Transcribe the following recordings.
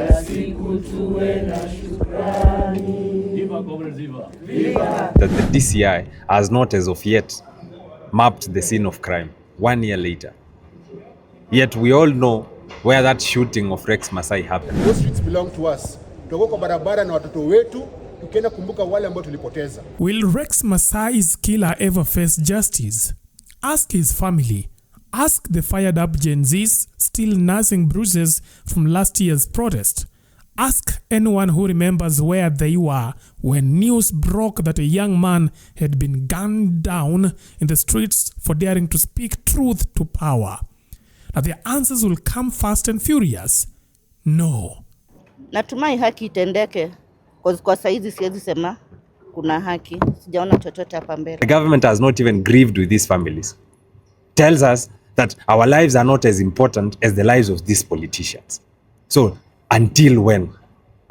That the DCI has not as of yet mapped the scene of crime 1 year later. Yet we all know where that shooting of Rex Masai happened. Those streets belong to us. Tuko kwa barabara na watoto wetu tukienda kumbuka wale ambao tulipoteza. Will Rex Masai's killer ever face justice? Ask his family. Ask the fired up Gen Zs still nursing bruises from last year's protest. Ask anyone who remembers where they were when news broke that a young man had been gunned down in the streets for daring to speak truth to power. Now their answers will come fast and furious. No. Natumai haki itendeke kwa saizi siwezi sema kuna haki. Sijaona chochote hapa mbele. The government has not even grieved with these families. Tells us that our lives are not as important as the lives of these politicians. So until when?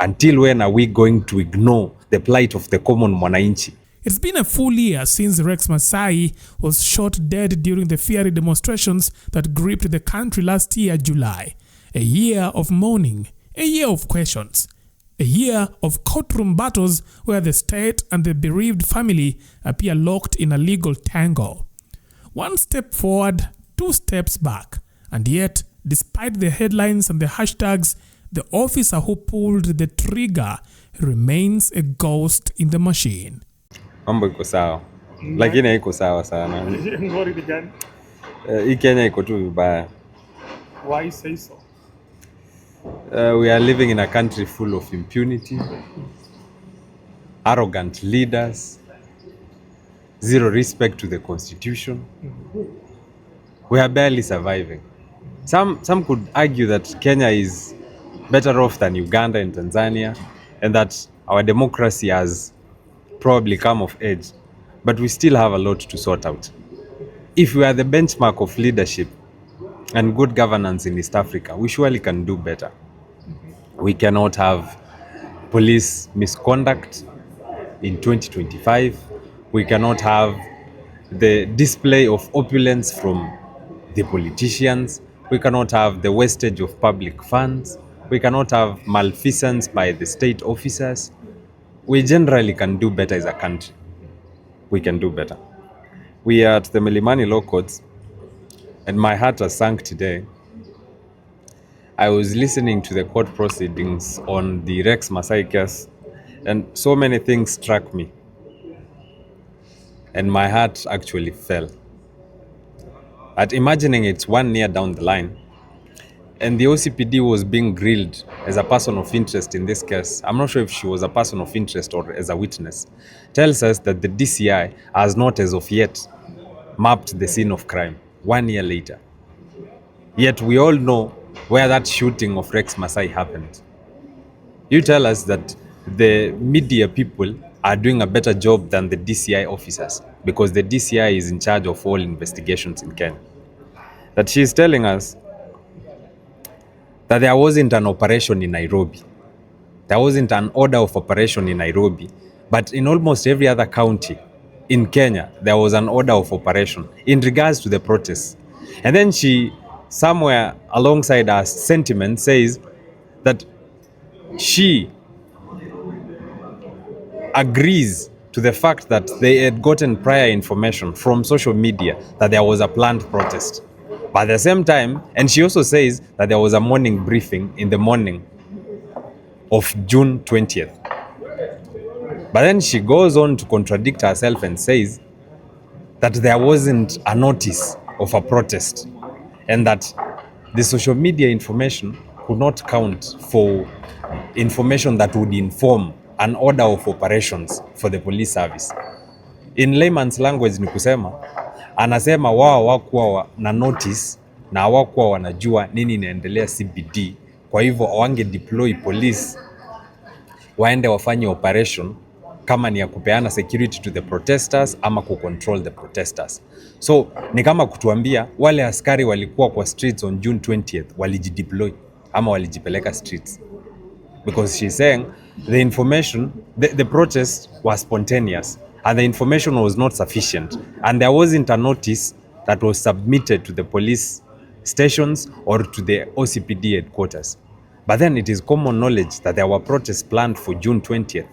Until when are we going to ignore the plight of the common mwananchi? It's been a full year since Rex Masai was shot dead during the fiery demonstrations that gripped the country last year, July. A year of mourning, a year of questions, a year of courtroom battles where the state and the bereaved family appear locked in a legal tangle. One step forward, two steps back, and yet, despite the headlines and the hashtags, the officer who pulled the trigger remains a ghost in the machine. Mambo iko sawa. Lakini haiko sawa sana. Ngori gani? Hii Kenya iko tu vibaya. Why say so? We are living in a country full of impunity, arrogant leaders, zero respect to the constitution. We are barely surviving. Some could argue that Kenya is better off than Uganda and Tanzania, and that our democracy has probably come of age, but we still have a lot to sort out. If we are the benchmark of leadership and good governance in East Africa, we surely can do better. We cannot have police misconduct in 2025. We cannot have the display of opulence from the politicians. We cannot have the wastage of public funds. We cannot have malfeasance by the state officers. We generally can do better as a country. We can do better. We are at the Milimani Law Courts, and my heart has sunk today. I was listening to the court proceedings on the Rex Masai case, and so many things struck me. And my heart actually fell. At imagining it's 1 year down the line, and the OCPD was being grilled as a person of interest in this case. I'm not sure if she was a person of interest or as a witness. Tells us that the DCI has not as of yet mapped the scene of crime 1 year later. Yet we all know where that shooting of Rex Masai happened. You tell us that the media people are doing a better job than the DCI officers because the DCI is in charge of all investigations in Kenya. That she is telling us that there wasn't an operation in Nairobi. There wasn't an order of operation in Nairobi, but in almost every other county in Kenya, there was an order of operation in regards to the protests. And then she, somewhere alongside her sentiment, says that she agrees to the fact that they had gotten prior information from social media that there was a planned protest. But at the same time, and she also says that there was a morning briefing in the morning of June 20th. But then she goes on to contradict herself and says that there wasn't a notice of a protest and that the social media information could not count for information that would inform an order of operations for the police service. In layman's language ni kusema, anasema wao hawakuwa na notice na hawakuwa wanajua nini inaendelea CBD, kwa hivyo wange deploy police waende wafanye operation kama ni ya kupeana security to the protesters ama kucontrol the protesters. So ni kama kutuambia wale askari walikuwa kwa streets on June 20th walijideploy ama walijipeleka streets. Because she's saying the information, the protest was spontaneous and the information was not sufficient and there wasn't a notice that was submitted to the police stations or to the OCPD headquarters. But then it is common knowledge that there were protests planned for June 20th.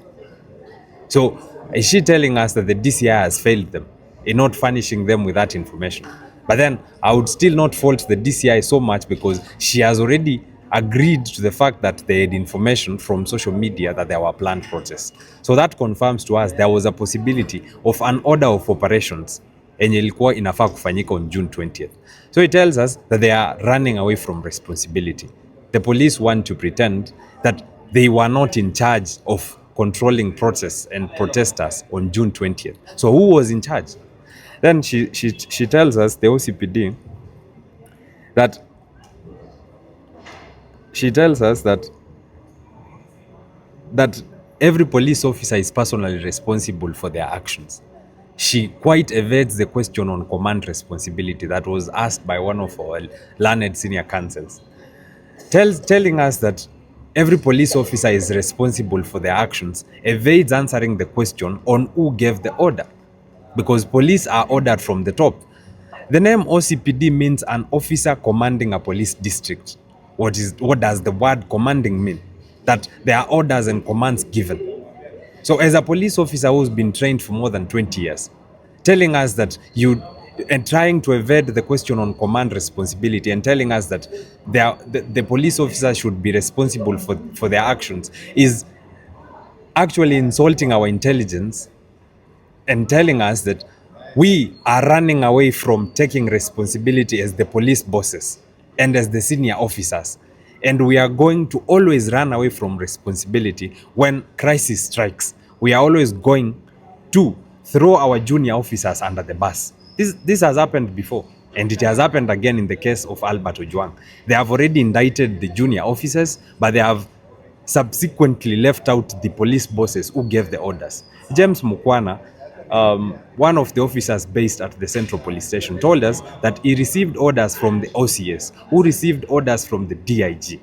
So is she telling us that the DCI has failed them in not furnishing them with that information? But then I would still not fault the DCI so much, because she has already agreed to the fact that they had information from social media that there were planned protests. So that confirms to us there was a possibility of an order of operations enye ilikuwa inafaa kufanyika on June 20th. So it tells us that they are running away from responsibility. The police want to pretend that they were not in charge of controlling protests and protesters on June 20th. So who was in charge? Then she tells us, the OCPD, that she tells us that every police officer is personally responsible for their actions. She quite evades the question on command responsibility that was asked by one of our learned senior counsels, telling us that every police officer is responsible for their actions, evades answering the question on who gave the order, because police are ordered from the top. The name OCPD means an officer commanding a police district. What does the word commanding mean? That there are orders and commands given. So as a police officer who's been trained for more than 20 years, telling us that and trying to evade the question on command responsibility and telling us that the police officer should be responsible for their actions is actually insulting our intelligence and telling us that we are running away from taking responsibility as the police bosses and as the senior officers. And we are going to always run away from responsibility when crisis strikes. We are always going to throw our junior officers under the bus. This has happened before, and it has happened again in the case of Albert Ojwang. They have already indicted the junior officers, but they have subsequently left out the police bosses who gave the orders. James Mukwana, one of the officers based at the Central Police Station, told us that he received orders from the OCS, who received orders from the DIG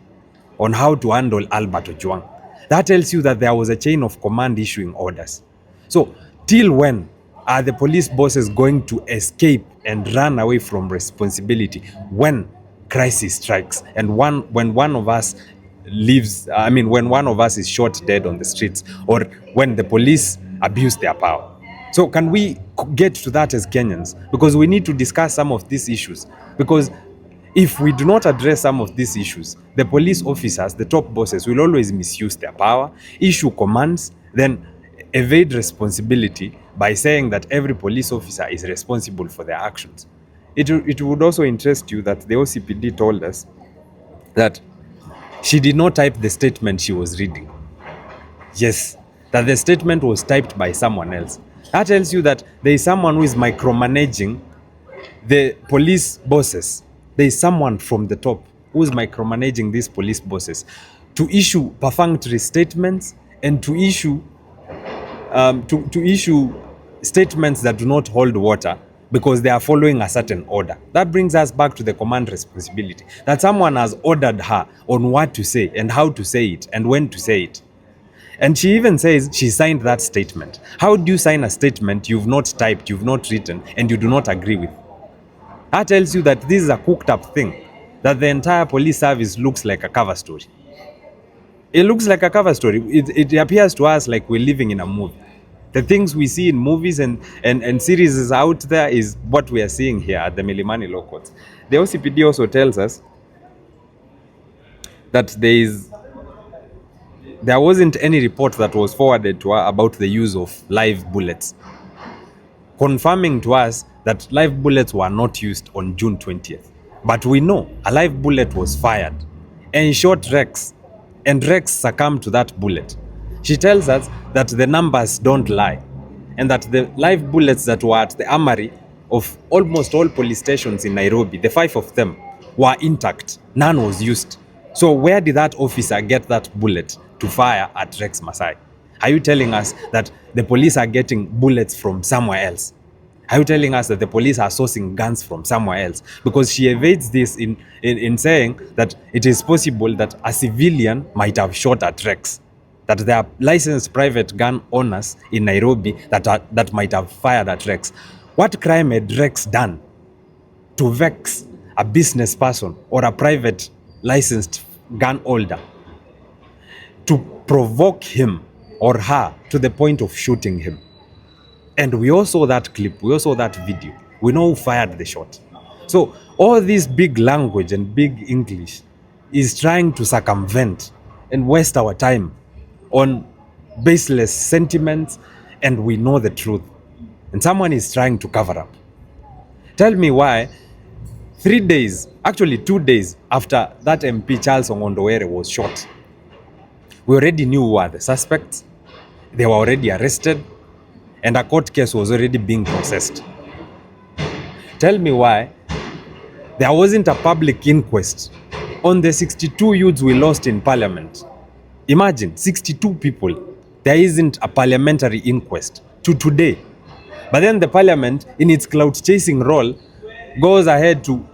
on how to handle Albert Ojwang. That tells you that there was a chain of command issuing orders. So, till when are the police bosses going to escape and run away from responsibility when crisis strikes and when one of us when one of us is shot dead on the streets, or when the police abuse their power? So can we get to that as Kenyans? Because we need to discuss some of these issues. Because if we do not address some of these issues, the police officers, the top bosses, will always misuse their power, issue commands, then evade responsibility by saying that every police officer is responsible for their actions. It would also interest you that the OCPD told us that she did not type the statement she was reading. Yes, that the statement was typed by someone else. That tells you that there is someone who is micromanaging the police bosses. There is someone from the top who is micromanaging these police bosses to issue perfunctory statements and to issue statements that do not hold water because they are following a certain order. That brings us back to the command responsibility, that someone has ordered her on what to say and how to say it and when to say it. And she even says she signed that statement. How do you sign a statement you've not typed, you've not written, and you do not agree with? That tells you that this is a cooked up thing, that the entire police service looks like a cover story. It looks like a cover story. It appears to us like we're living in a movie. The things we see in movies and series out there is what we are seeing here at the Milimani Law Courts. The OCPD also tells us that there wasn't any report that was forwarded to her about the use of live bullets, confirming to us that live bullets were not used on June 20th. But we know a live bullet was fired and shot Rex, and Rex succumbed to that bullet. She tells us that the numbers don't lie, and that the live bullets that were at the armory of almost all police stations in Nairobi, the 5 of them, were intact. None was used. So where did that officer get that bullet to fire at Rex Masai? Are you telling us that the police are getting bullets from somewhere else? Are you telling us that the police are sourcing guns from somewhere else? Because she evades this in saying that it is possible that a civilian might have shot at Rex, that there are licensed private gun owners in Nairobi that might have fired at Rex. What crime had Rex done to vex a business person or a private licensed gun holder to provoke him or her to the point of shooting him. And we all saw that clip, we all saw that video. We know who fired the shot. So all this big language and big English is trying to circumvent and waste our time on baseless sentiments, and we know the truth. And someone is trying to cover up. Tell me why 3 days, actually 2 days after that MP Charles Ongondowere was shot, we already knew who were the suspects. They were already arrested, and a court case was already being processed. Tell me why there wasn't a public inquest on the 62 youths we lost in parliament. Imagine, 62 people. There isn't a parliamentary inquest to today. But then the parliament, in its clout-chasing role, goes ahead to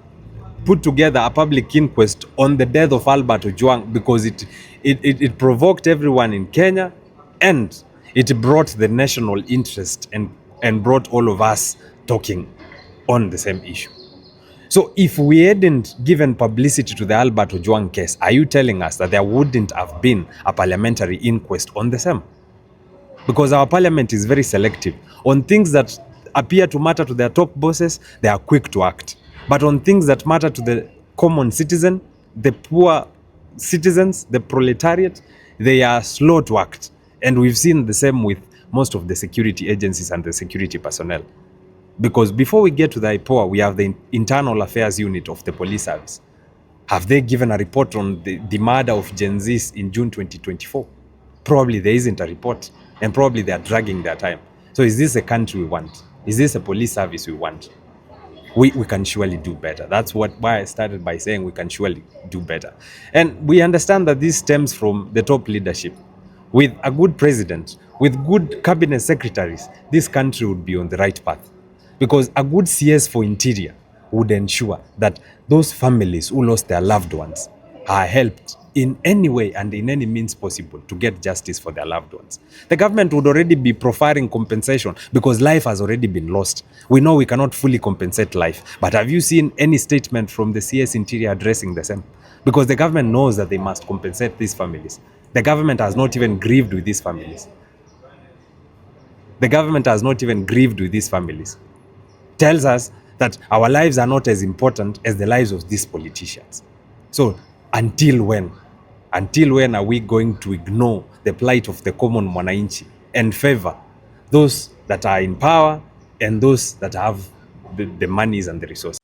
put together a public inquest on the death of Albert Ojwang because it provoked everyone in Kenya, and it brought the national interest and brought all of us talking on the same issue. So if we hadn't given publicity to the Albert Ojwang case, are you telling us that there wouldn't have been a parliamentary inquest on the same? Because our parliament is very selective. On things that appear to matter to their top bosses, they are quick to act. But on things that matter to the common citizen, the poor citizens, the proletariat, they are slow to act. And we've seen the same with most of the security agencies and the security personnel. Because before we get to the IPOA, we have the internal affairs unit of the police service. Have they given a report on the murder of Gen Zs in June 2024? Probably there isn't a report, and probably they are dragging their time. So is this a country we want? Is this a police service we want? We can surely do better. That's why I started by saying we can surely do better. And we understand that this stems from the top leadership. With a good president, with good cabinet secretaries, this country would be on the right path. Because a good CS for interior would ensure that those families who lost their loved ones are helped in any way and in any means possible to get justice for their loved ones. The government would already be providing compensation because life has already been lost. We know we cannot fully compensate life, but have you seen any statement from the CS Interior addressing the same? Because the government knows that they must compensate these families. The government has not even grieved with these families. The government has not even grieved with these families. Tells us that our lives are not as important as the lives of these politicians. So until when are we going to ignore the plight of the common mwananchi and favor those that are in power and those that have the monies and the resources?